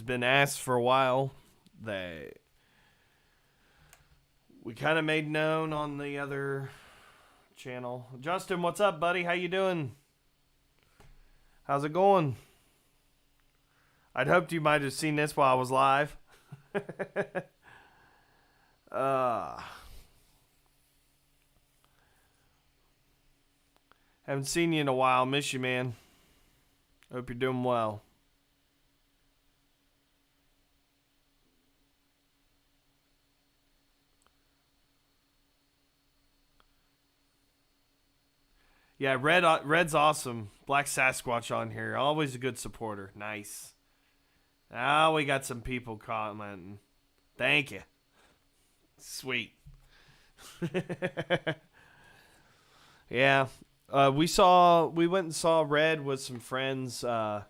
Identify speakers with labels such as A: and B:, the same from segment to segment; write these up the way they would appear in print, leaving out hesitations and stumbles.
A: been asked for a while that we kind of made known on the other channel. Justin, what's up, buddy? How you doing? How's it going? I'd hoped you might have seen this while I was live. Haven't seen you in a while. Miss you, man. Hope you're doing well. Yeah, Red's awesome. Black Sasquatch on here. Always a good supporter. Nice. Now we got some people commenting. Thank you. Sweet. Yeah. We went and saw Red with some friends a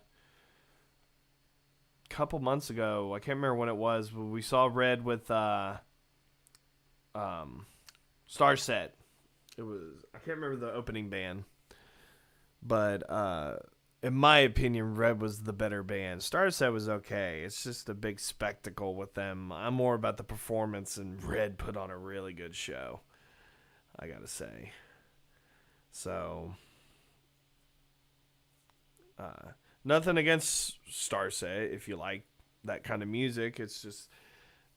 A: couple months ago. I can't remember when it was, but we saw Red with Starset. It was, I can't remember the opening band, but in my opinion, Red was the better band. Starset was okay. It's just a big spectacle with them. I'm more about the performance, and Red put on a really good show, I gotta say. So, nothing against Starset if you like that kind of music. It's just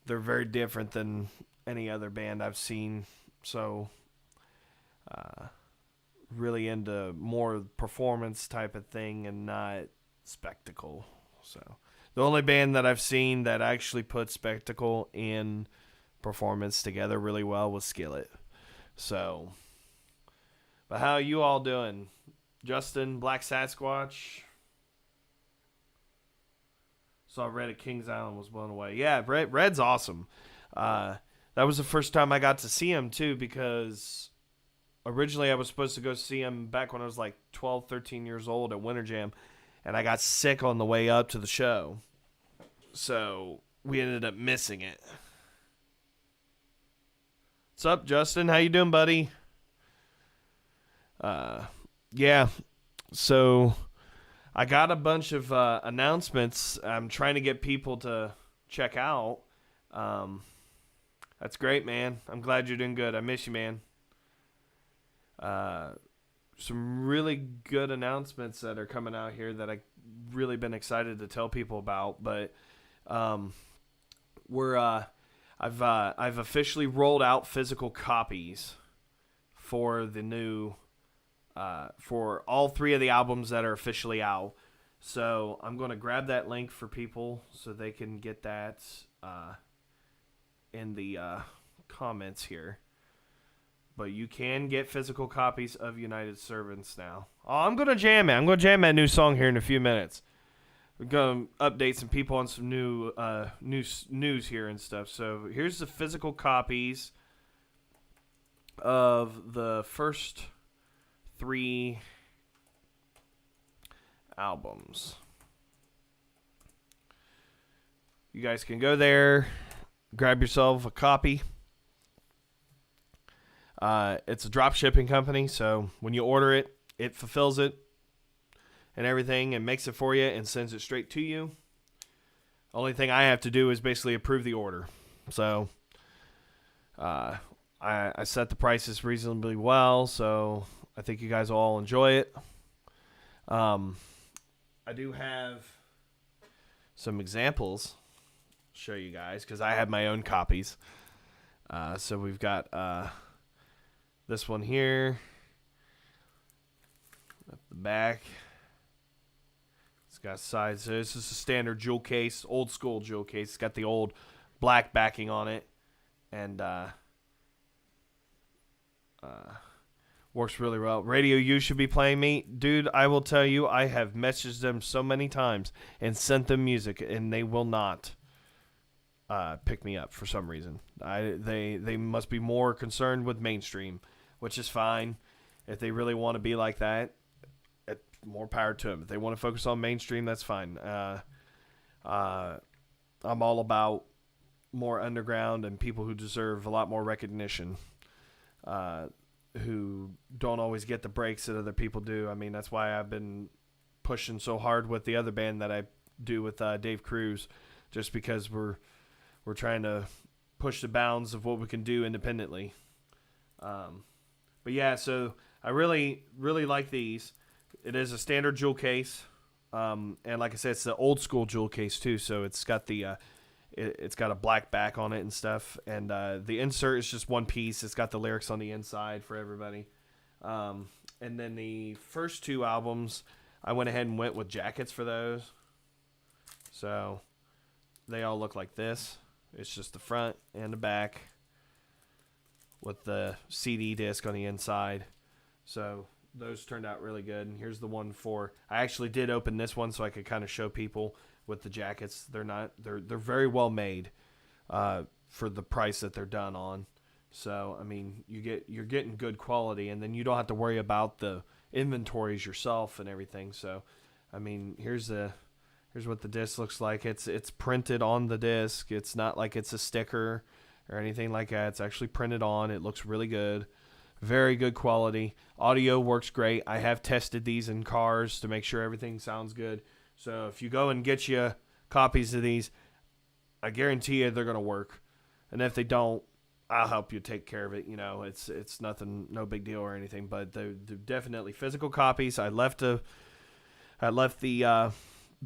A: they're very different than any other band I've seen. So, really into more performance type of thing and not spectacle. So the only band that I've seen that actually put spectacle and performance together really well was Skillet. So, but how are you all doing? Justin, Black Sasquatch. Saw Red at Kings Island, was blown away. Yeah, Red's awesome. That was the first time I got to see him too, because originally I was supposed to go see him back when I was like 12, 13 years old at Winter Jam, and I got sick on the way up to the show. So we ended up missing it. What's up, Justin? How you doing, buddy? Yeah. So I got a bunch of announcements I'm trying to get people to check out. That's great, man. I'm glad you're doing good. I miss you, man. Some really good announcements that are coming out here that I've really been excited to tell people about. But I've officially rolled out physical copies for the new for all three of the albums that are officially out. So I'm going to grab that link for people so they can get that in the comments here. But you can get physical copies of United Servants now. Oh, I'm going to jam it. I'm going to jam that new song here in a few minutes. We're going to update some people on some new news here and stuff. So here's the physical copies of the first 3 albums. You guys can go there, grab yourself a copy. It's a drop shipping company, so when you order it, it fulfills it and everything and makes it for you and sends it straight to you. Only thing I have to do is basically approve the order. So I set the prices reasonably well, so I think you guys will all enjoy it. I do have some examples to show you guys because I have my own copies. So we've got this one here at the back. It's got sides. So this is a standard jewel case, old school jewel case. It's got the old black backing on it, and works really well. Radio U should be playing me. Dude, I will tell you, I have messaged them so many times and sent them music, and they will not pick me up for some reason. They must be more concerned with mainstream, which is fine. If they really want to be like that, more power to them. If they want to focus on mainstream, that's fine. I'm all about more underground and people who deserve a lot more recognition, who don't always get the breaks that other people do. I mean, that's why I've been pushing so hard with the other band that I do with Dave Cruz. just because we're trying to push the bounds of what we can do independently. But yeah, so I really like these. It is a standard jewel case, and like I said, it's the old school jewel case too. So it's got it's got a black back on it and stuff, and the insert is just one piece. It's got the lyrics on the inside for everybody. And then the first two albums, I went ahead and went with jackets for those. So they all look like this. It's just the front and the back with the CD disc on the inside. So those turned out really good. And here's the one I actually did open this one so I could kind of show people with the jackets. They're very well made for the price that they're done on. So I mean, you're getting good quality, and then you don't have to worry about the inventories yourself and everything. So I mean, here's what the disc looks like. It's printed on the disc. It's not like it's a sticker or anything like that. It's actually printed on. It looks really good. Very good quality. Audio works great. I have tested these in cars to make sure everything sounds good. So if you go and get you copies of these, I guarantee you they're going to work. And if they don't, I'll help you take care of it. You know, it's nothing, no big deal or anything, but they're definitely physical copies. I left the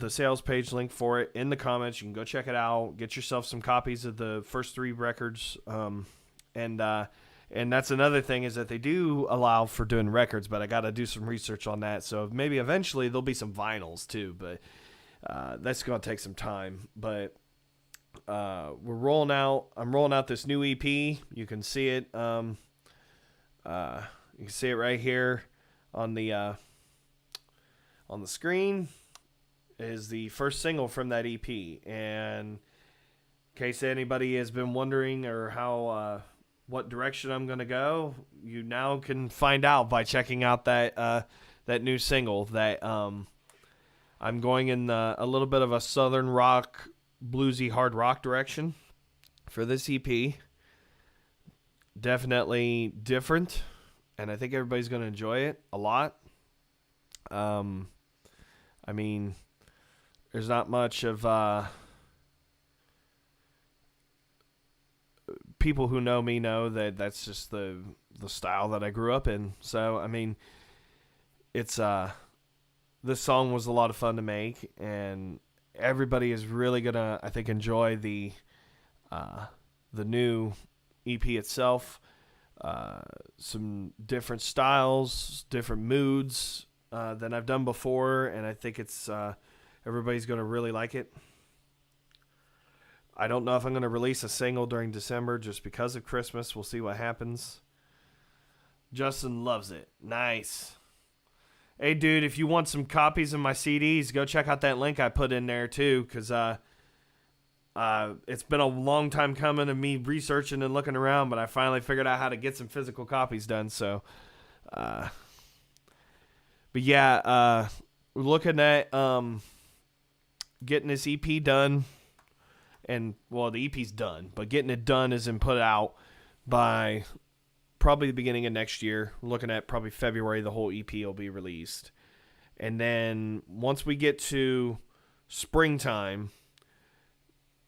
A: sales page link for it in the comments. You can go check it out. Get yourself some copies of the first three records. And that's another thing, is that they do allow for doing records, but I got to do some research on that. So maybe eventually there'll be some vinyls too, but that's going to take some time. But I'm rolling out this new EP. You can see it. You can see it right here on the screen. Is the first single from that EP. And in case anybody has been wondering or how what direction I'm going to go, you now can find out by checking out that new single. That I'm going in a little bit of a southern rock, bluesy hard rock direction for this EP. Definitely different, and I think everybody's going to enjoy it a lot. I mean, there's not much of people who know me know that that's just the style that I grew up in. So I mean, it's this song was a lot of fun to make, and everybody is really gonna, I think, enjoy the new EP itself. Some different styles, different moods than I've done before, and I think it's everybody's gonna really like it. I don't know if I'm going to release a single during December just because of Christmas. We'll see what happens. Justin loves it. Nice. Hey, dude, if you want some copies of my CDs, go check out that link I put in there, too, because it's been a long time coming of me researching and looking around, but I finally figured out how to get some physical copies done. So, but yeah, we're looking at getting this EP done. And, well, the EP's done, but getting it done is in put out by probably the beginning of next year. We're looking at probably February, the whole EP will be released. And then once we get to springtime,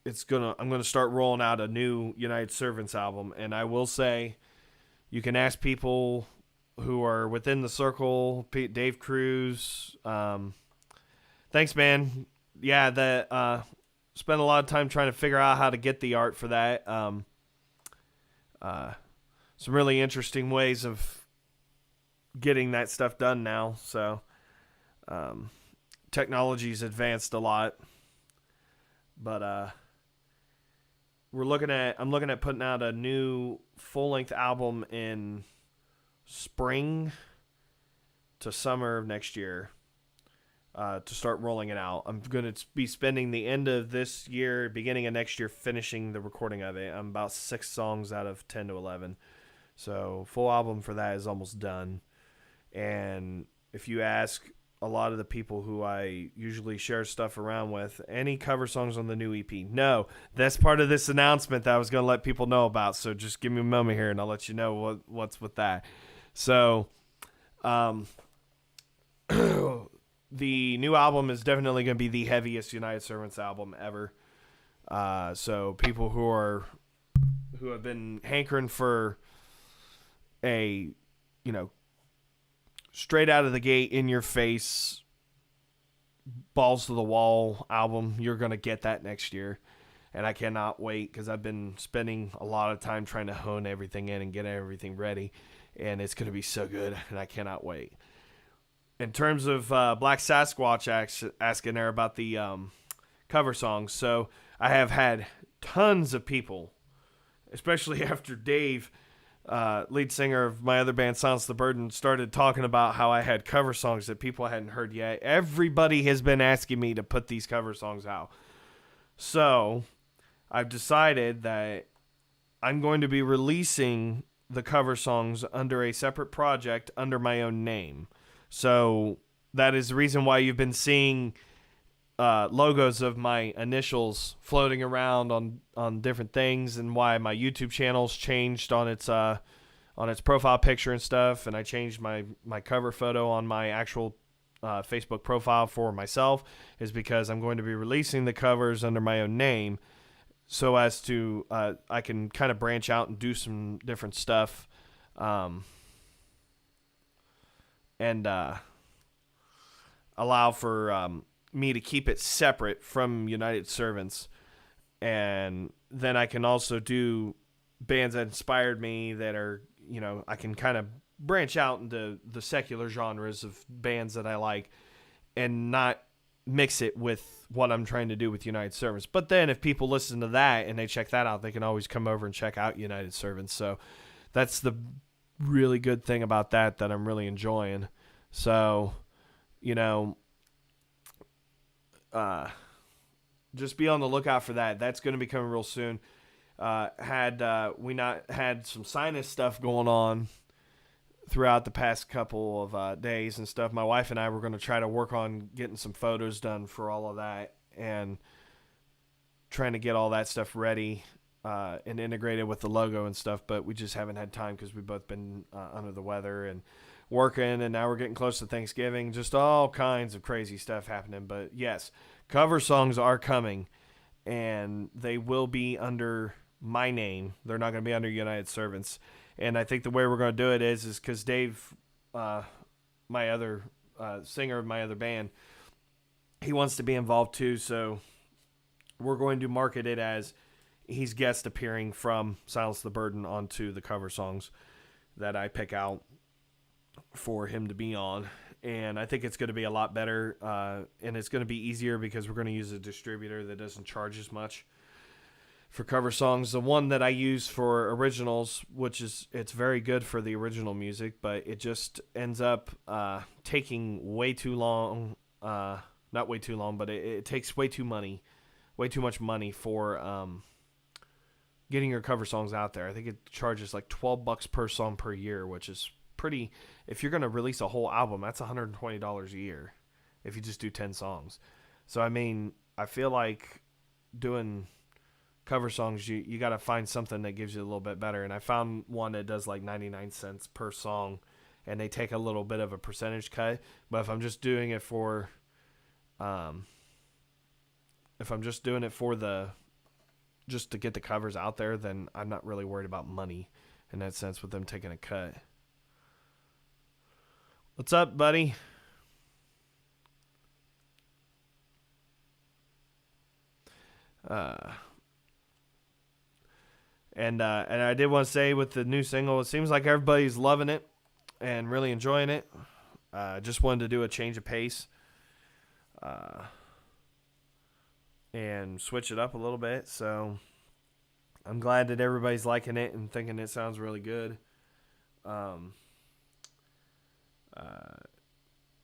A: I'm gonna start rolling out a new United Servants album. And I will say, you can ask people who are within the circle, Dave Cruz. Thanks, man. Yeah, spent a lot of time trying to figure out how to get the art for that. Some really interesting ways of getting that stuff done now. So technology's advanced a lot. But I'm looking at putting out a new full-length album in spring to summer of next year. To start rolling it out. I'm going to be spending the end of this year, beginning of next year, finishing the recording of it. I'm about 6 songs out of 10 to 11. So full album for that is almost done. And if you ask a lot of the people who I usually share stuff around with, any cover songs on the new EP? No, that's part of this announcement that I was going to let people know about. So just give me a moment here and I'll let you know what's with that. So, the new album is definitely going to be the heaviest United Servants album ever. So people who have been hankering for a, you know, straight out of the gate, in your face, balls to the wall album, you're going to get that next year. And I cannot wait because I've been spending a lot of time trying to hone everything in and get everything ready. And it's going to be so good, and I cannot wait. In terms of Black Sasquatch asking there about the cover songs, so I have had tons of people, especially after Dave, lead singer of my other band, Silence the Burden, started talking about how I had cover songs that people hadn't heard yet. Everybody has been asking me to put these cover songs out. So I've decided that I'm going to be releasing the cover songs under a separate project under my own name. So that is the reason why you've been seeing logos of my initials floating around on different things, and why my YouTube channel's changed on its profile picture and stuff, and I changed my cover photo on my actual Facebook profile for myself, is because I'm going to be releasing the covers under my own name, so as to I can kind of branch out and do some different stuff, and allow for me to keep it separate from United Servants. And then I can also do bands that inspired me that are, you know, I can kind of branch out into the secular genres of bands that I like and not mix it with what I'm trying to do with United Servants. But then if people listen to that and they check that out, they can always come over and check out United Servants. So that's the really good thing about that I'm really enjoying. So, you know, just be on the lookout for that. That's going to be coming real soon. We not had some sinus stuff going on throughout the past couple of days and stuff. My wife and I were going to try to work on getting some photos done for all of that and trying to get all that stuff ready and integrated with the logo and stuff, but we just haven't had time because we've both been under the weather and working, and now we're getting close to Thanksgiving. Just all kinds of crazy stuff happening. But yes, cover songs are coming, and they will be under my name. They're not going to be under United Servants. And I think the way we're going to do it is because Dave, my other singer of my other band, he wants to be involved too. So we're going to market it as he's guest appearing from Silence the Burden onto the cover songs that I pick out for him to be on. And I think it's going to be a lot better, and it's going to be easier because we're going to use a distributor that doesn't charge as much for cover songs. The one that I use for originals, it's very good for the original music, but it just ends up taking way too long. Not way too long, but it takes way too much money for getting your cover songs out there. I think it charges like $12 per song per year, which is pretty. If you're going to release a whole album, that's $120 a year if you just do 10 songs. So I mean, I feel like doing cover songs, you got to find something that gives you a little bit better. And I found one that does like 99 cents per song, and they take a little bit of a percentage cut. But if I'm just doing it for just to get the covers out there, then I'm not really worried about money in that sense with them taking a cut. What's up, buddy? And I did want to say with the new single, it seems like everybody's loving it and really enjoying it. Just wanted to do a change of pace and switch it up a little bit. So I'm glad that everybody's liking it and thinking it sounds really good.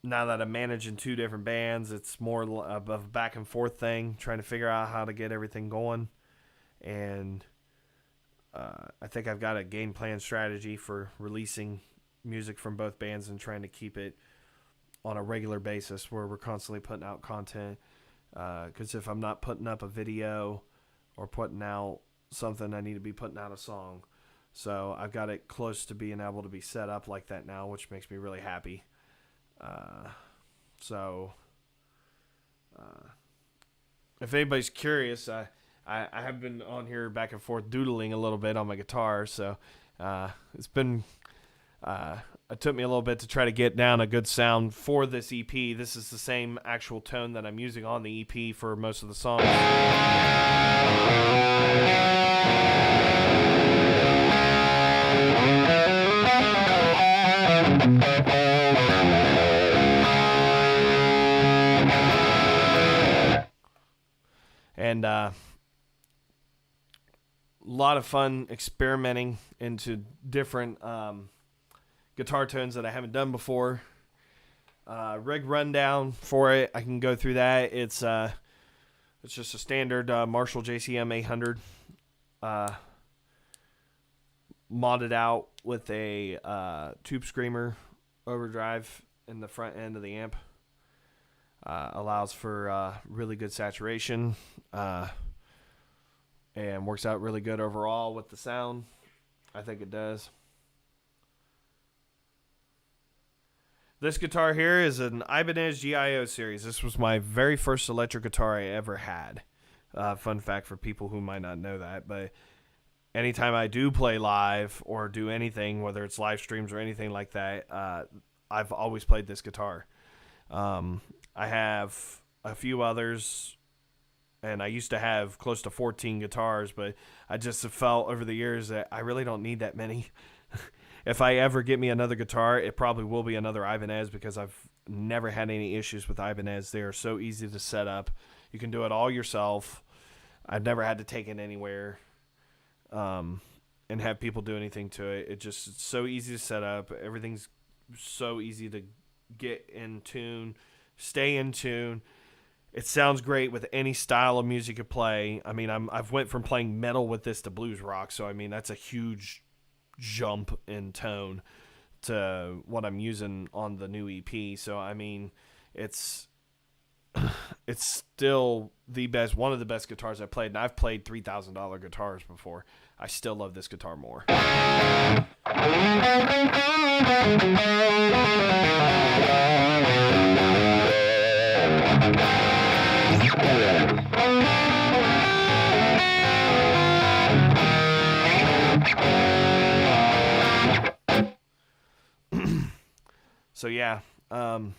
A: Now that I'm managing two different bands, it's more of a back and forth thing, trying to figure out how to get everything going. And I think I've got a game plan strategy for releasing music from both bands and trying to keep it on a regular basis where we're constantly putting out content. Because if I'm not putting up a video or putting out something, I need to be putting out a song. So I've got it close to being able to be set up like that now, which makes me really happy. If anybody's curious, I have been on here back and forth doodling a little bit on my guitar, so it's been it took me a little bit to try to get down a good sound for this EP. This is the same actual tone that I'm using on the EP for most of the songs. And a lot of fun experimenting into different guitar tones that I haven't done before. Rig rundown for it, I can go through that. It's just a standard Marshall JCM 800, modded out with a tube screamer overdrive in the front end of the amp. Allows for really good saturation, and works out really good overall with the sound. I think it does. This guitar here is an Ibanez GIO series. This was my very first electric guitar I ever had. Fun fact for people who might not know that, but anytime I do play live or do anything, whether it's live streams or anything like that, I've always played this guitar. I have a few others, and I used to have close to 14 guitars, but I just have felt over the years that I really don't need that many. If I ever get me another guitar, it probably will be another Ibanez, because I've never had any issues with Ibanez. They are so easy to set up. You can do it all yourself. I've never had to take it anywhere and have people do anything to it. It's so easy to set up. Everything's so easy to get in tune, stay in tune. It sounds great with any style of music you play. I mean, I've went from playing metal with this to blues rock, so I mean that's a huge jump in tone to what I'm using on the new EP. So I mean, it's still the best, one of the best guitars I've played, and I've played $3,000 guitars before. I still love this guitar more. So yeah, trying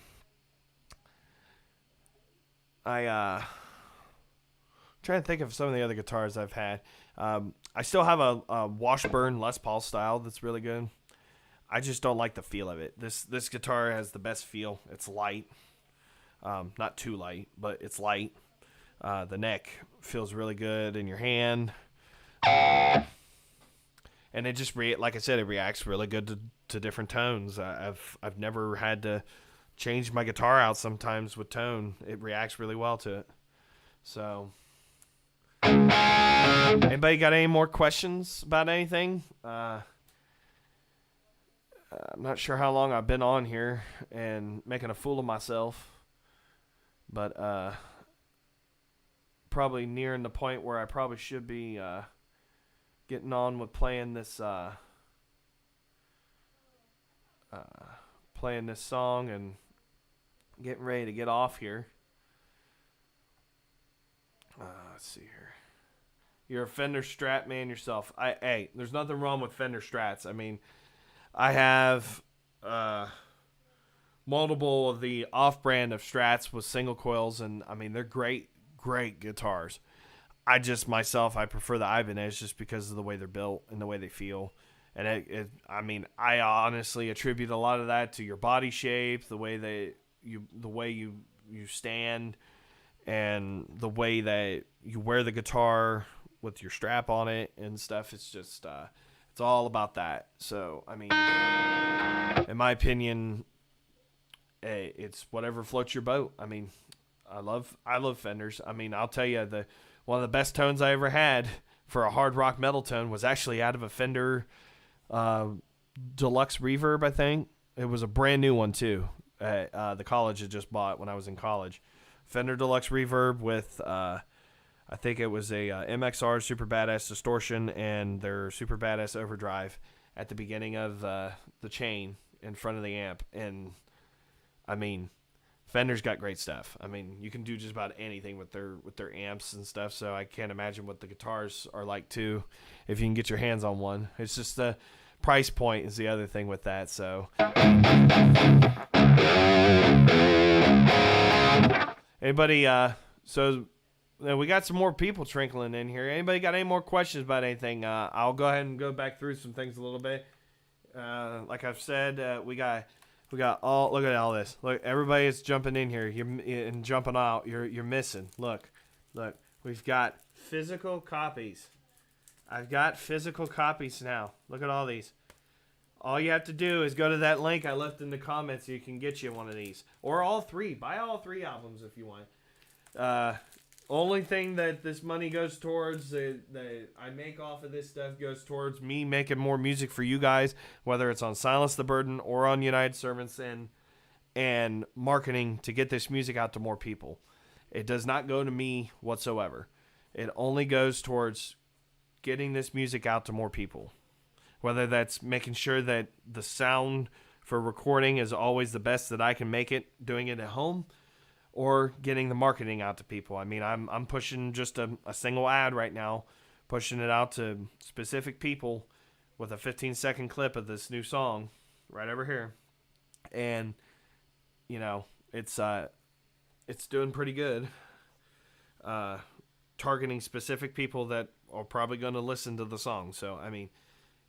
A: to think of some of the other guitars I've had. I still have a Washburn Les Paul style that's really good. I just don't like the feel of it. This guitar has the best feel. It's light, not too light, but it's light. The neck feels really good in your hand, and it just like I said, it reacts really good to different tones. I've never had to change my guitar out sometimes with tone. It reacts really well to it. So, anybody got any more questions about anything? I'm not sure how long I've been on here and making a fool of myself, but probably nearing the point where I probably should be getting on with playing this song and getting ready to get off here. Let's see here. You're a Fender Strat man yourself. Hey, there's nothing wrong with Fender Strats. I mean, I have multiple of the off-brand of Strats with single coils, and I mean, they're great guitars. I prefer the Ibanez just because of the way they're built and the way they feel. And I honestly attribute a lot of that to your body shape, the way you stand, and the way that you wear the guitar with your strap on it and stuff. It's just it's all about that. So I mean, in my opinion, it's whatever floats your boat. I mean, I love Fenders. I mean, I'll tell you, one of the best tones I ever had for a hard rock metal tone was actually out of a Fender Deluxe Reverb. I think it was a brand new one too. The college had just bought when I was in college. Fender Deluxe Reverb with I think it was a MXR Super Badass Distortion and their Super Badass Overdrive at the beginning of the chain in front of the amp. And I mean, Fender's got great stuff. I mean, you can do just about anything with their amps and stuff. So I can't imagine what the guitars are like too, if you can get your hands on one. It's just the price point is the other thing with that. So anybody, so we got some more people trickling in here. Anybody got any more questions about anything? I'll go ahead and go back through some things a little bit. Like I've said, we got all. Look at all this. Look, everybody is jumping in here. You're and jumping out. You're missing. Look. We've got physical copies. I've got physical copies now. Look at all these. All you have to do is go to that link I left in the comments so you can get you one of these. Or all three. Buy all three albums if you want. Only thing that this money goes towards, that I make off of this stuff, goes towards me making more music for you guys, whether it's on Silence the Burden or on United Servants and marketing to get this music out to more people. It does not go to me whatsoever. It only goes towards getting this music out to more people. Whether that's making sure that the sound for recording is always the best that I can make it, doing it at home, or getting the marketing out to people. I mean, I'm pushing just a single ad right now, pushing it out to specific people with a 15-second clip of this new song right over here. And, you know, it's doing pretty good. Targeting specific people that are probably going to listen to the song. So, I mean,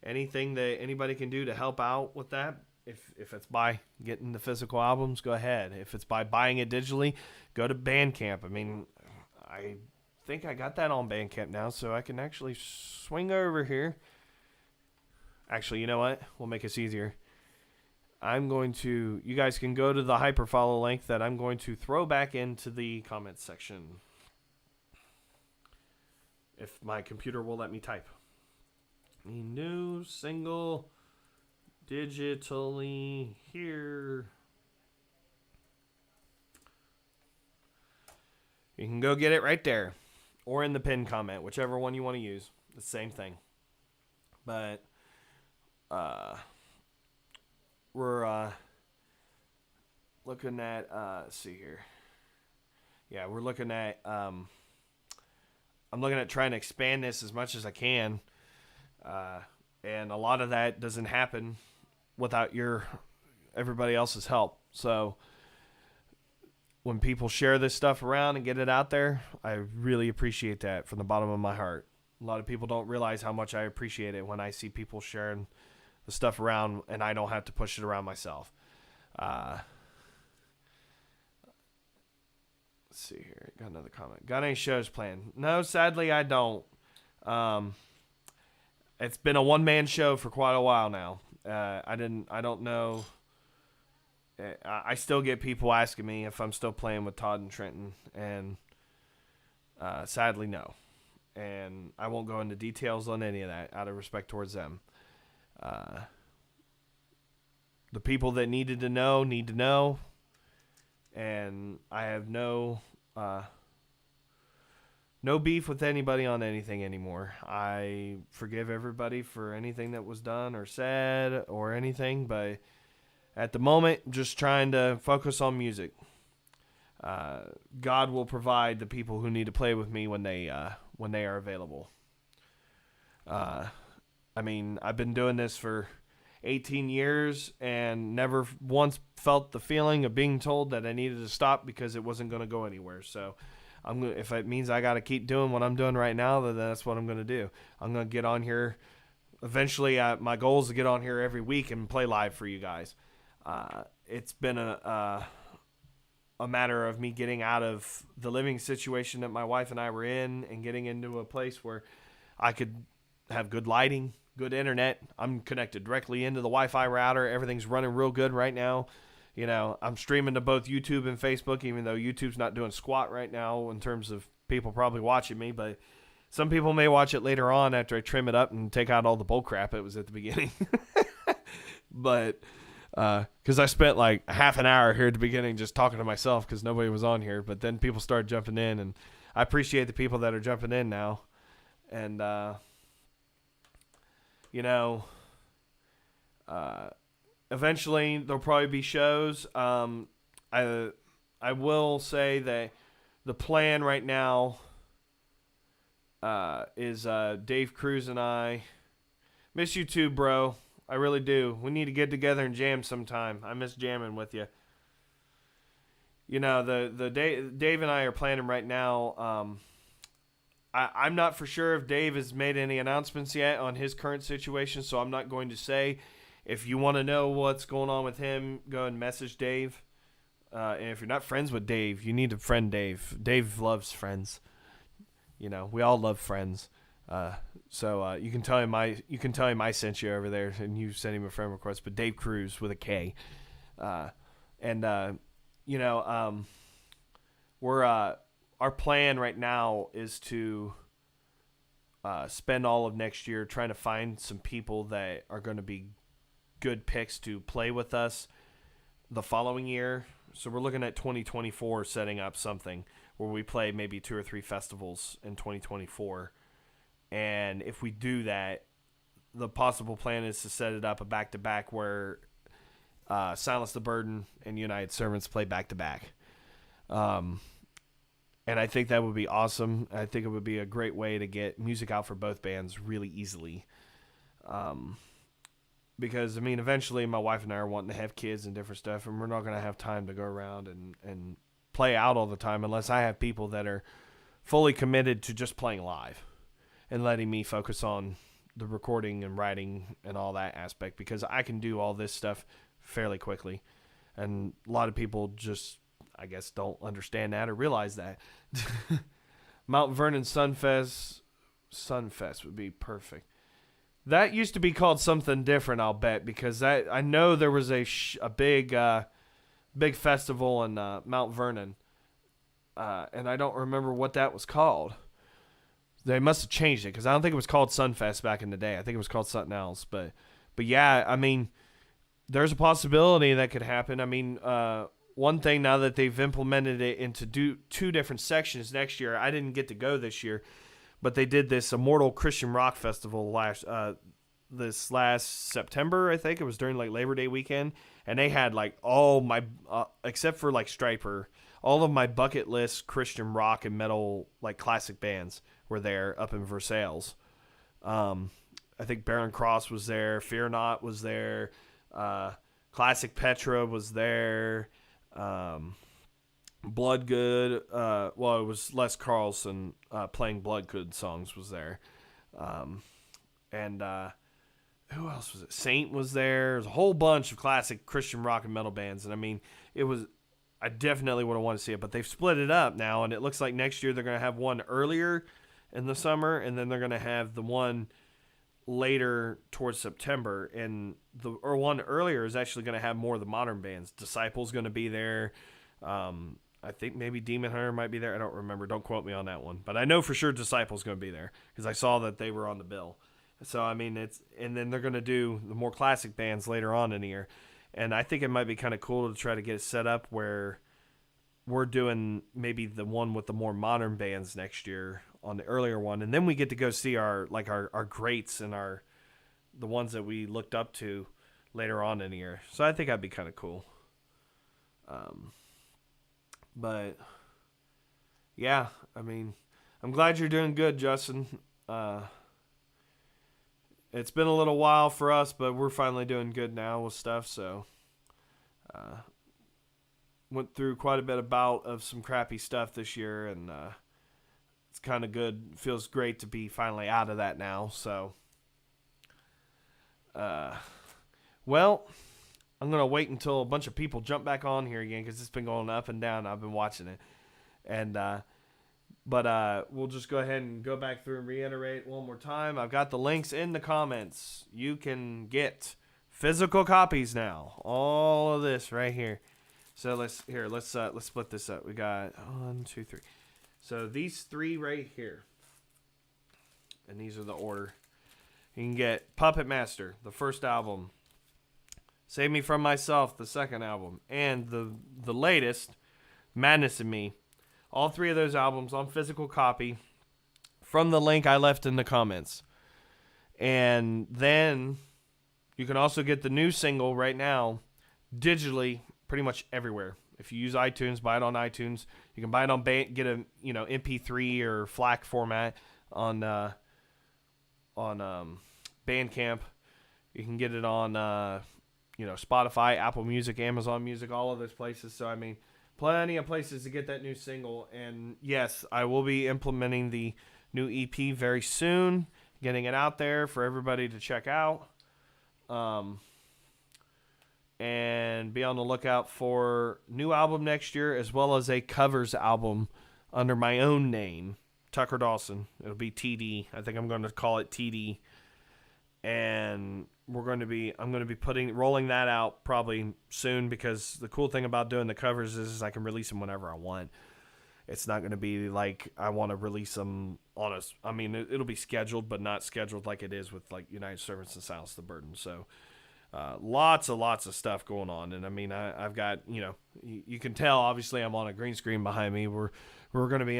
A: anything that anybody can do to help out with that, if it's by getting the physical albums, go ahead. If it's by buying it digitally, go to Bandcamp. I mean, I think I got that on Bandcamp now, so I can actually swing over here. Actually, you know what? We'll make this easier. You guys can go to the hyperfollow link that I'm going to throw back into the comments section. If my computer will let me type. A new single digitally here. You can go get it right there. Or in the pinned comment. Whichever one you want to use. The same thing. But we're looking at let's see here. Yeah, we're looking at I'm looking at trying to expand this as much as I can. And a lot of that doesn't happen without everybody else's help. So when people share this stuff around and get it out there, I really appreciate that from the bottom of my heart. A lot of people don't realize how much I appreciate it when I see people sharing the stuff around and I don't have to push it around myself. Let's see here. Got another comment. Got any shows planned? No, sadly I don't. It's been a one-man show for quite a while now. I don't know. I still get people asking me if I'm still playing with Todd and Trenton, and sadly, no. And I won't go into details on any of that out of respect towards them. The people that needed to know need to know, and I have no beef with anybody on anything anymore. I forgive everybody for anything that was done or said or anything, but at the moment, just trying to focus on music. God will provide the people who need to play with me when they are available. I mean, I've been doing this for 18 years and never once felt the feeling of being told that I needed to stop because it wasn't going to go anywhere. So if it means I got to keep doing what I'm doing right now, then that's what I'm going to do. I'm going to get on here. Eventually, my goal is to get on here every week and play live for you guys. It's been a matter of me getting out of the living situation that my wife and I were in and getting into a place where I could have good lighting, good internet. I'm connected directly into the Wi-Fi router. Everything's running real good right now. You know, I'm streaming to both YouTube and Facebook, even though YouTube's not doing squat right now in terms of people probably watching me. But some people may watch it later on after I trim it up and take out all the bull crap it was at the beginning. But because I spent like a half an hour here at the beginning just talking to myself because nobody was on here. But then people started jumping in, and I appreciate the people that are jumping in now. And, you know, eventually there'll probably be shows. I I will say that the plan right now is Dave Cruz and I. Miss you too, bro. I really do. We need to get together and jam sometime. I miss jamming with you. You know, Dave and I are planning right now. I'm not for sure if Dave has made any announcements yet on his current situation, so I'm not going to say. If you want to know what's going on with him, go and message Dave. And if you're not friends with Dave, you need to friend Dave. Dave loves friends. You know, we all love friends. So you can tell him I sent you over there, and you sent him a friend request. But Dave Cruz with a K, we're our plan right now is to spend all of next year trying to find some people that are going to be good picks to play with us the following year. So we're looking at 2024 setting up something where we play maybe 2 or 3 festivals in 2024. And if we do that, the possible plan is to set it up a back-to-back where Silence the Burden and United Servants play back-to-back. And I think that would be awesome. I think it would be a great way to get music out for both bands really easily. Because, I mean, eventually my wife and I are wanting to have kids and different stuff, and we're not going to have time to go around and play out all the time unless I have people that are fully committed to just playing live and letting me focus on the recording and writing and all that aspect, because I can do all this stuff fairly quickly. And a lot of people just, I guess, don't understand that or realize that. Mount Vernon Sunfest would be perfect. That used to be called something different, I'll bet, because I know there was a big festival in Mount Vernon, and I don't remember what that was called. They must have changed it, because I don't think it was called Sunfest back in the day. I think it was called something else. But yeah, I mean, there's a possibility that could happen. I mean, one thing now that they've implemented it into 2 different sections next year, I didn't get to go this year, but they did this Immortal Christian Rock Festival this last September, I think. It was during like Labor Day weekend, and they had like all my, except for like Stryper, all of my bucket list Christian rock and metal like classic bands were there up in Versailles. I think Barren Cross was there, Fear Not was there, Classic Petra was there, Bloodgood, it was Les Carlson playing Bloodgood songs was there. And who else was it? Saint was there. There's a whole bunch of classic Christian rock and metal bands. And I mean, I definitely would have wanted to see it, but they've split it up now, and it looks like next year they're going to have one earlier in the summer, and then they're going to have the one later towards September, and one earlier is actually going to have more of the modern bands. Disciple's going to be there. I think maybe Demon Hunter might be there. I don't remember. Don't quote me on that one. But I know for sure Disciple's going to be there because I saw that they were on the bill. So, I mean, and then they're going to do the more classic bands later on in the year. And I think it might be kind of cool to try to get it set up where we're doing maybe the one with the more modern bands next year on the earlier one. And then we get to go see our greats and the ones that we looked up to later on in the year. So I think that'd be kind of cool. But yeah, I mean, I'm glad you're doing good, Justin. It's been a little while for us, but we're finally doing good now with stuff. So, went through quite a bit of some crappy stuff this year, and it's kind of good. Feels great to be finally out of that now. So, well, I'm gonna wait until a bunch of people jump back on here again because it's been going up and down. I've been watching it, and but we'll just go ahead and go back through and reiterate one more time. I've got the links in the comments. You can get physical copies now. All of this right here. So let's split this up. We got 1, 2, 3. So these 3 right here, and these are the order. You can get Puppet Master, the first album. Save Me From Myself, the second album, and the latest, Madness in Me. All 3 of those albums on physical copy from the link I left in the comments. And then you can also get the new single right now digitally pretty much everywhere. If you use iTunes, buy it on iTunes. You can buy it on get a MP3 or FLAC format on Bandcamp. You can get it on Spotify, Apple Music, Amazon Music, all of those places. So I mean, plenty of places to get that new single. And yes, I will be implementing the new EP very soon, getting it out there for everybody to check out. And be on the lookout for new album next year, as well as a covers album under my own name, Tucker Dawson. It'll be TD. I think I'm going to call it TD. And I'm going to be rolling that out probably soon, because the cool thing about doing the covers is I can release them whenever I want. It's not going to be like I want to release them on a. I mean, it'll be scheduled, but not scheduled like it is with like United Servants and Silence the Burden. So. Lots of stuff going on, and I mean, I've got, you can tell, obviously I'm on a green screen behind me. We're going to be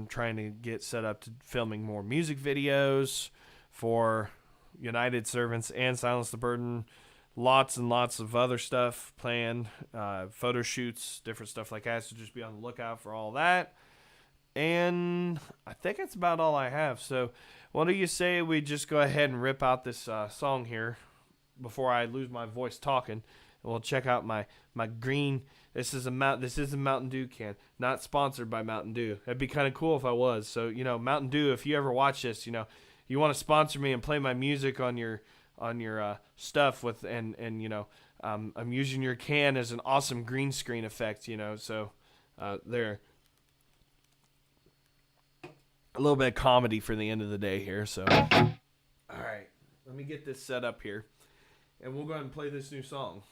A: trying to get set up to filming more music videos for United Servants and Silence the Burden. Lots and lots of other stuff planned, photo shoots, different stuff like that, so just be on the lookout for all that. And I think that's about all I have. So what do you say we just go ahead and rip out this song here before I lose my voice talking, and we'll check out my green. This is a Mountain Dew can, not sponsored by Mountain Dew. That'd be kind of cool if I was. So Mountain Dew, if you ever watch this, you want to sponsor me and play my music on your stuff with, and I'm using your can as an awesome green screen effect. So there. A little bit of comedy for the end of the day here. So all right, let me get this set up here. And we'll go ahead and play this new song.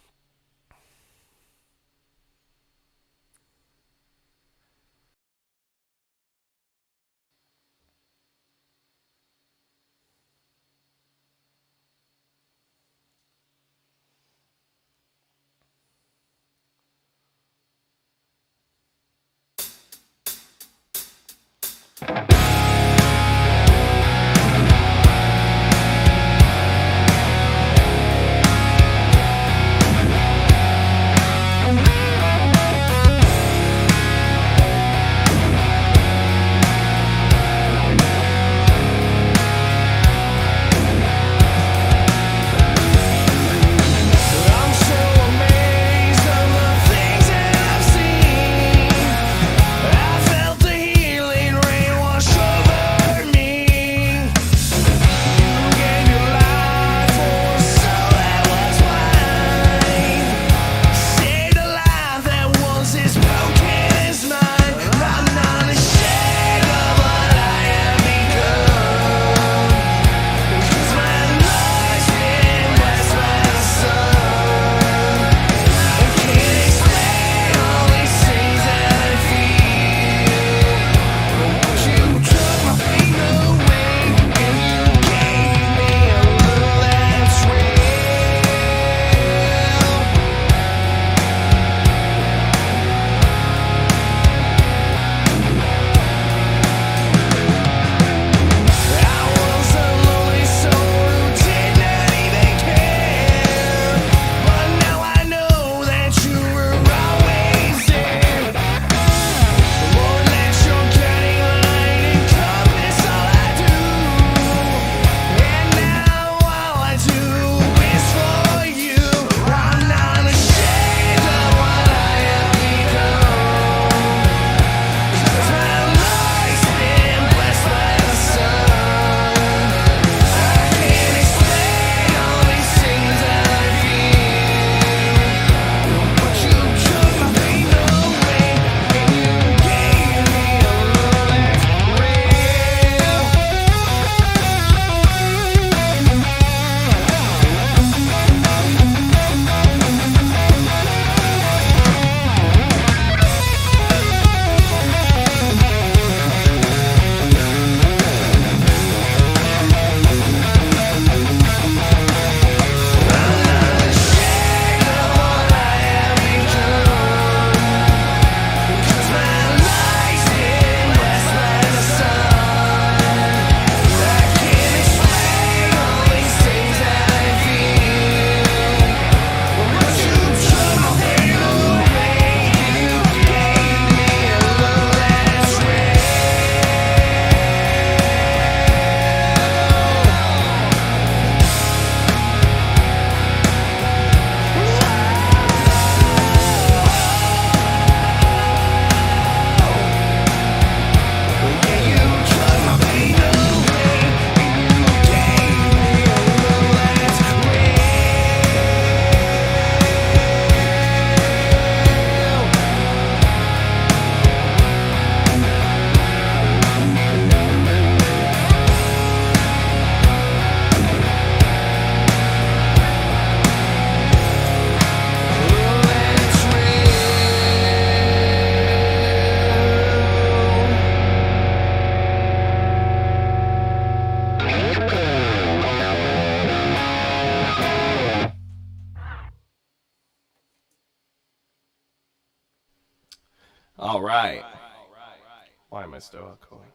A: Why am I still echoing?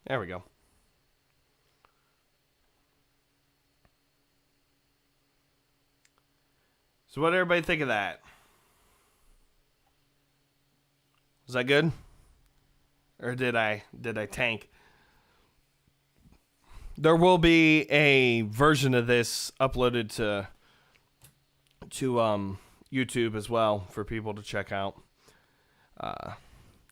A: There we go. So what did everybody think of that? Was that good? Or did I tank? There will be a version of this uploaded to YouTube as well for people to check out.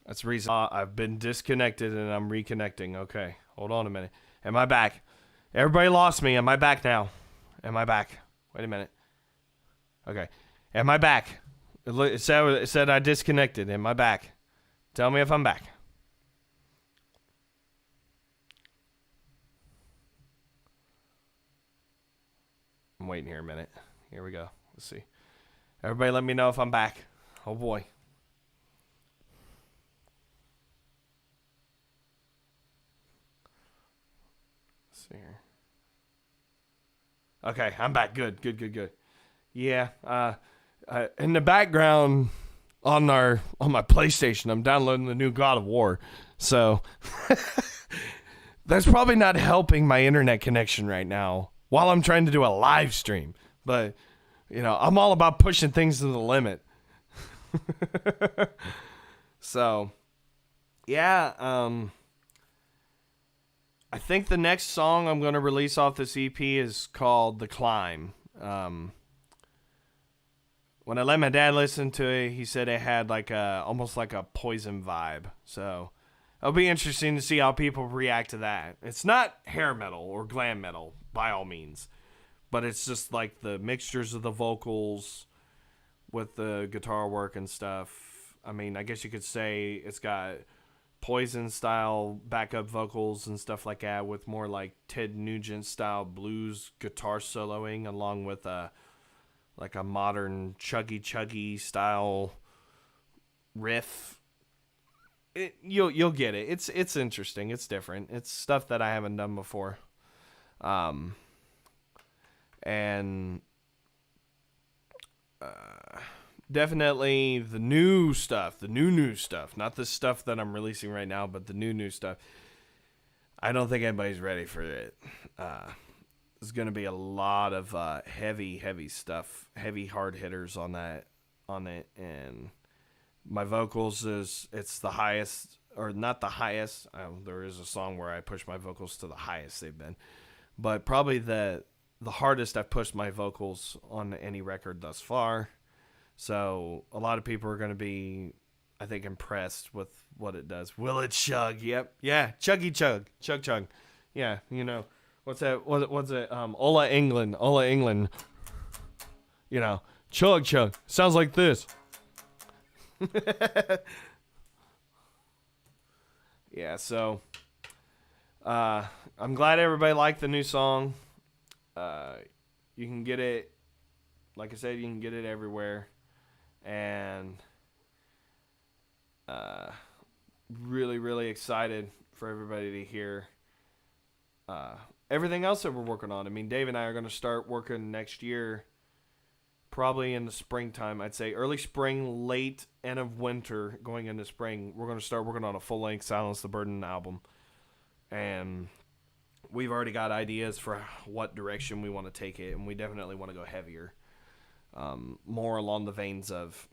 A: That's the reason I've been disconnected and I'm reconnecting. Okay, hold on a minute. Am I back? Everybody lost me. Am I back now? Am I back? Wait a minute. Okay. Am I back? It said I disconnected. Am I back? Tell me if I'm back. I'm waiting here a minute. Here we go. Let's see. Everybody let me know if I'm back. Oh boy. Let's see here. Okay, I'm back. Good. Yeah. In the background on my PlayStation, I'm downloading the new God of War. So that's probably not helping my internet connection right now while I'm trying to do a live stream. But I'm all about pushing things to the limit. So, yeah, I think the next song I'm going to release off this EP is called The Climb. When I let my dad listen to it, he said it had almost like a Poison vibe. So it'll be interesting to see how people react to that. It's not hair metal or glam metal by all means, but it's just like the mixtures of the vocals with the guitar work and stuff. I mean, I guess you could say it's got Poison style backup vocals and stuff like that with more like Ted Nugent style blues guitar soloing along with a modern chuggy style riff. You'll get it. It's interesting. It's different. It's stuff that I haven't done before. And definitely the new stuff, not the stuff that I'm releasing right now, but the new stuff. I don't think anybody's ready for it. There's going to be a lot of heavy stuff, heavy hard hitters on it, and my vocals it's the highest, or not the highest. There is a song where I push my vocals to the highest they've been, but probably the hardest I've pushed my vocals on any record thus far. So a lot of people are going to be, I think, impressed with what it does. Will it chug? Yep. Yeah. Chuggy chug. Chug. Yeah. What's that? What's it? Ola England. Chug. Sounds like this. Yeah. So, I'm glad everybody liked the new song. You can get it, like I said, you can get it everywhere. And really, really excited for everybody to hear everything else that we're working on. I mean, Dave and I are going to start working next year, probably in the springtime. I'd say early spring, late end of winter, going into spring. We're going to start working on a full-length Silence the Burden album. And we've already got ideas for what direction we want to take it, and we definitely want to go heavier. More along the veins of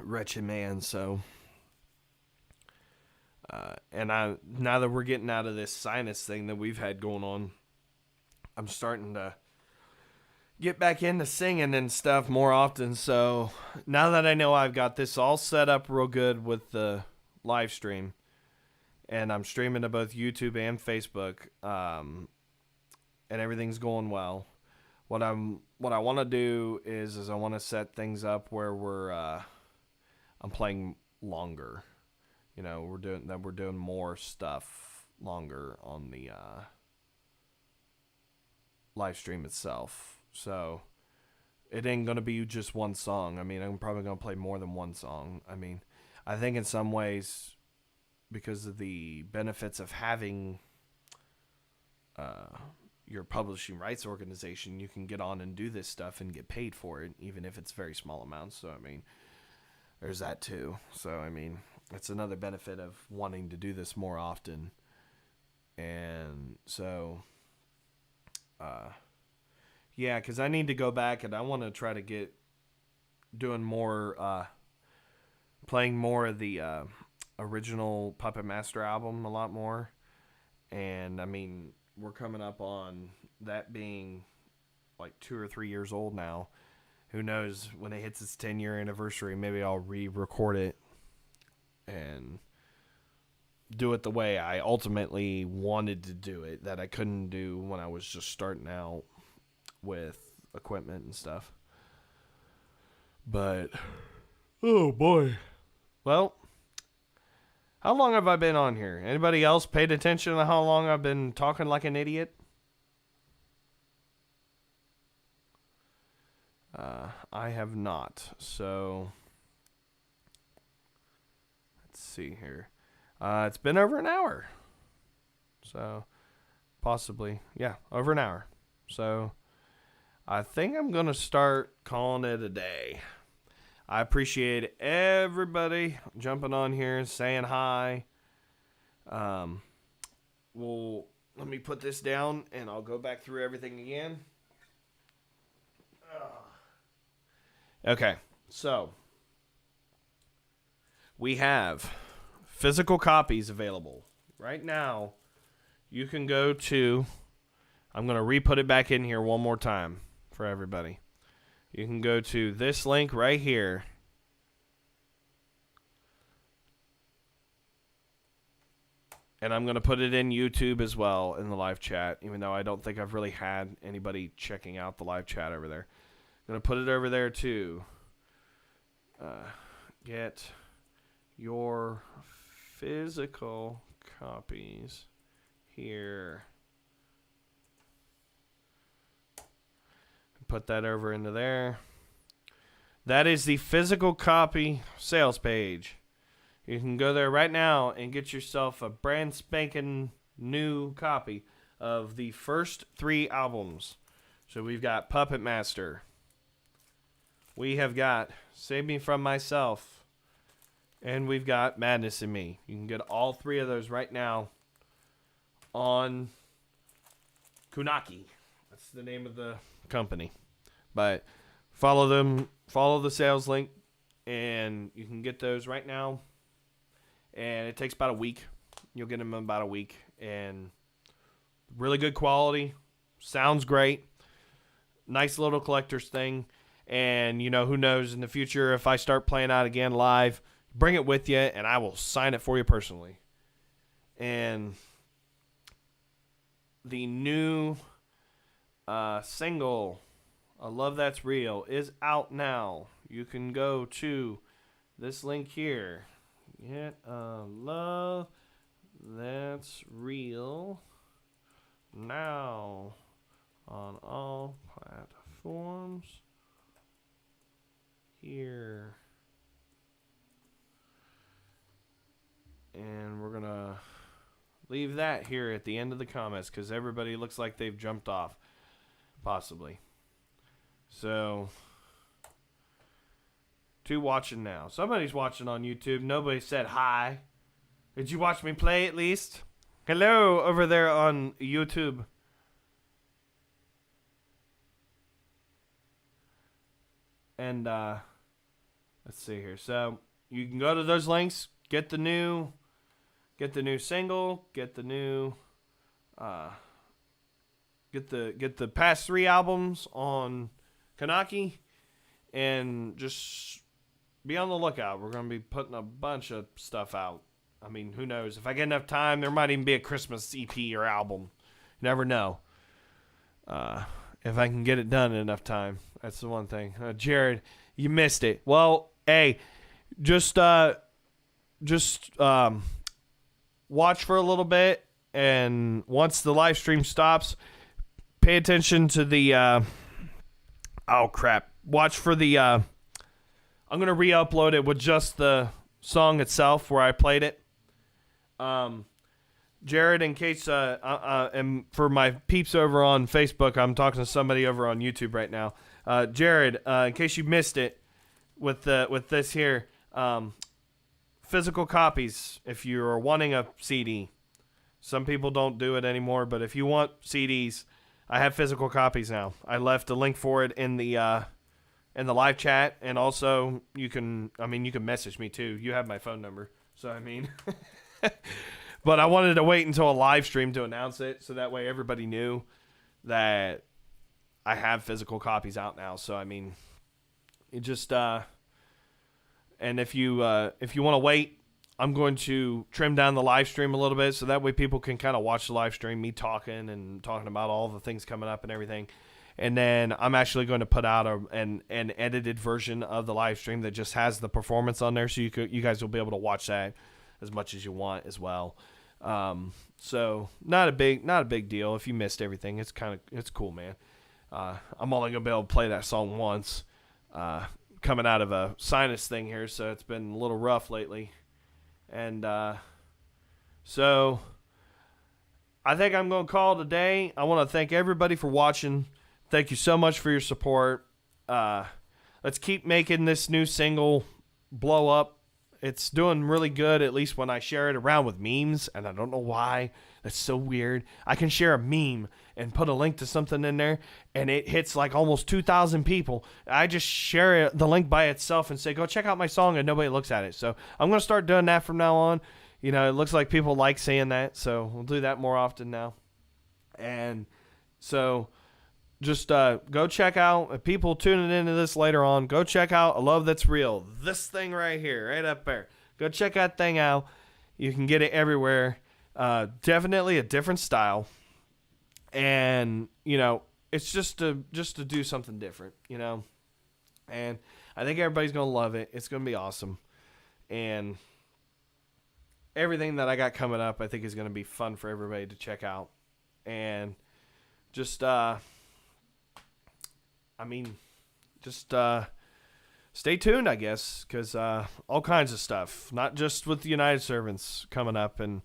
A: Wretched Man. So, now that we're getting out of this sinus thing that we've had going on, I'm starting to get back into singing and stuff more often. So now that I know I've got this all set up real good with the live stream, and I'm streaming to both YouTube and Facebook, and everything's going well. What I want to do is I want to set things up where I'm playing longer. We're doing more stuff longer on the live stream itself. So it ain't gonna be just one song. I mean, I'm probably gonna play more than one song. I mean, I think in some ways, because of the benefits of having your publishing rights organization, you can get on and do this stuff and get paid for it, even if it's very small amounts. So, I mean, there's that too. So, I mean, It's another benefit of wanting to do this more often. And so, yeah, because I need to go back and I want to try to get doing more, playing more of the original Puppet Master album a lot more. And I mean, we're coming up on that being like 2 or 3 years old now. Who knows, when it hits its 10-year anniversary, maybe I'll re-record it and do it the way I ultimately wanted to do it, that I couldn't do when I was just starting out with equipment and stuff. But, oh boy. Well, how long have I been on here? Anybody else paid attention to how long I've been talking like an idiot? I have not. So, let's see here. It's been over an hour. So, possibly, yeah, over an hour. So, I think I'm going to start calling it a day. I appreciate everybody jumping on here, saying hi. Well, let me put this down, and I'll go back through everything again. Okay, so we have physical copies available. Right now, you can go to, I'm going to re-put it back in here one more time for everybody. You can go to this link right here. And I'm going to put it in YouTube as well in the live chat, even though I don't think I've really had anybody checking out the live chat over there. I'm going to put it over there too. Get your physical copies here. Put that over into there. That is the physical copy sales page. You can go there right now and get yourself a brand spanking new copy of the first 3 albums. So we've got Puppet Master. We have got Save Me From Myself. And we've got Madness in Me. You can get all 3 of those right now on Kunaki. That's the name of the company. But follow them, follow the sales link, and you can get those right now. And it takes about a week. You'll get them in about a week. And really good quality. Sounds great. Nice little collector's thing. And, you know, who knows in the future, if I start playing out again live, bring it with you, and I will sign it for you personally. And the new single, I Love That's Real, is out now. You can go to this link here. Get a Love That's Real now on all platforms here. And we're going to leave that here at the end of the comments because everybody looks like they've jumped off. Possibly. So, 2 watching now. Somebody's watching on YouTube. Nobody said hi. Did you watch me play at least? Hello over there on YouTube. And let's see here. So you can go to those links, get the new single, get the new get the past 3 albums on Kanaki, and just be on the lookout. We're going to be putting a bunch of stuff out. I mean, who knows? If I get enough time, there might even be a Christmas EP or album. You never know. If I can get it done in enough time. That's the one thing. Jared, you missed it. Well, hey, just watch for a little bit, and once the live stream stops, pay attention to the oh crap. Watch for the I'm going to re-upload it with just the song itself where I played it. Jared, in case and for my peeps over on Facebook, I'm talking to somebody over on YouTube right now. Jared, in case you missed it with this here, physical copies if you're wanting a CD. Some people don't do it anymore, but if you want CDs, I have physical copies now. I left a link for it in the live chat, and also you can message me too. You have my phone number, so I mean. But I wanted to wait until a live stream to announce it, so that way everybody knew that I have physical copies out now. So I mean, it just and if you want to wait, I'm going to trim down the live stream a little bit, so that way people can kind of watch the live stream, me talking about all the things coming up and everything. And then I'm actually going to put out an edited version of the live stream that just has the performance on there, so you guys will be able to watch that as much as you want as well. So not a big deal if you missed everything. It's cool, man. I'm only gonna be able to play that song once. Coming out of a sinus thing here, so it's been a little rough lately. And so I think I'm gonna call it a day. I want to thank everybody for watching. Thank you so much for your support. Let's keep making this new single blow up. It's doing really good, at least when I share it around with memes, and I don't know why. That's so weird. I can share a meme and put a link to something in there, and it hits like almost 2,000 people. I just share the link by itself and say, go check out my song, and nobody looks at it. So I'm going to start doing that from now on. You know, it looks like people like seeing that, so we'll do that more often now. And so just go check out, if people tuning into this later on, go check out A Love That's Real. This thing right here, right up there. Go check that thing out. You can get it everywhere. Definitely a different style. And, you know, it's just to do something different, you know. And I think everybody's going to love it. It's going to be awesome. And everything that I got coming up, I think is going to be fun for everybody to check out. And just stay tuned, I guess, because all kinds of stuff, not just with the United Servants coming up. And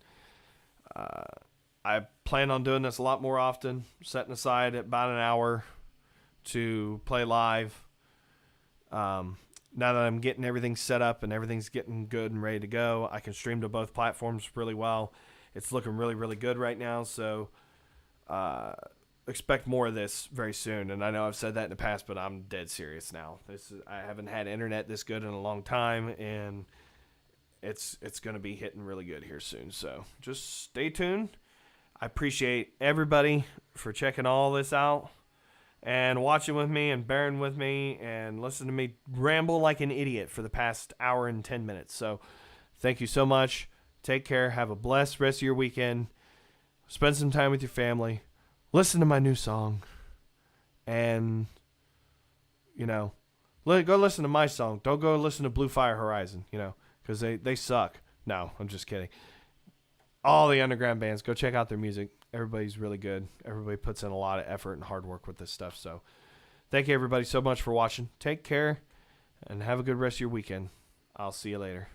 A: I plan on doing this a lot more often, setting aside about an hour to play live. Now that I'm getting everything set up and everything's getting good and ready to go, I can stream to both platforms really well. It's looking really, really good right now, so expect more of this very soon. And I know I've said that in the past, but I'm dead serious now. I haven't had internet this good in a long time, and it's going to be hitting really good here soon. So just stay tuned. I appreciate everybody for checking all this out and watching with me and bearing with me and listening to me ramble like an idiot for the past hour and 10 minutes. So thank you so much. Take care. Have a blessed rest of your weekend. Spend some time with your family. Listen to my new song. And, you know, go listen to my song. Don't go listen to Blue Fire Horizon, you know, because they suck. No, I'm just kidding. All the underground bands, go check out their music. Everybody's really good. Everybody puts in a lot of effort and hard work with this stuff. So thank you, everybody, so much for watching. Take care and have a good rest of your weekend. I'll see you later.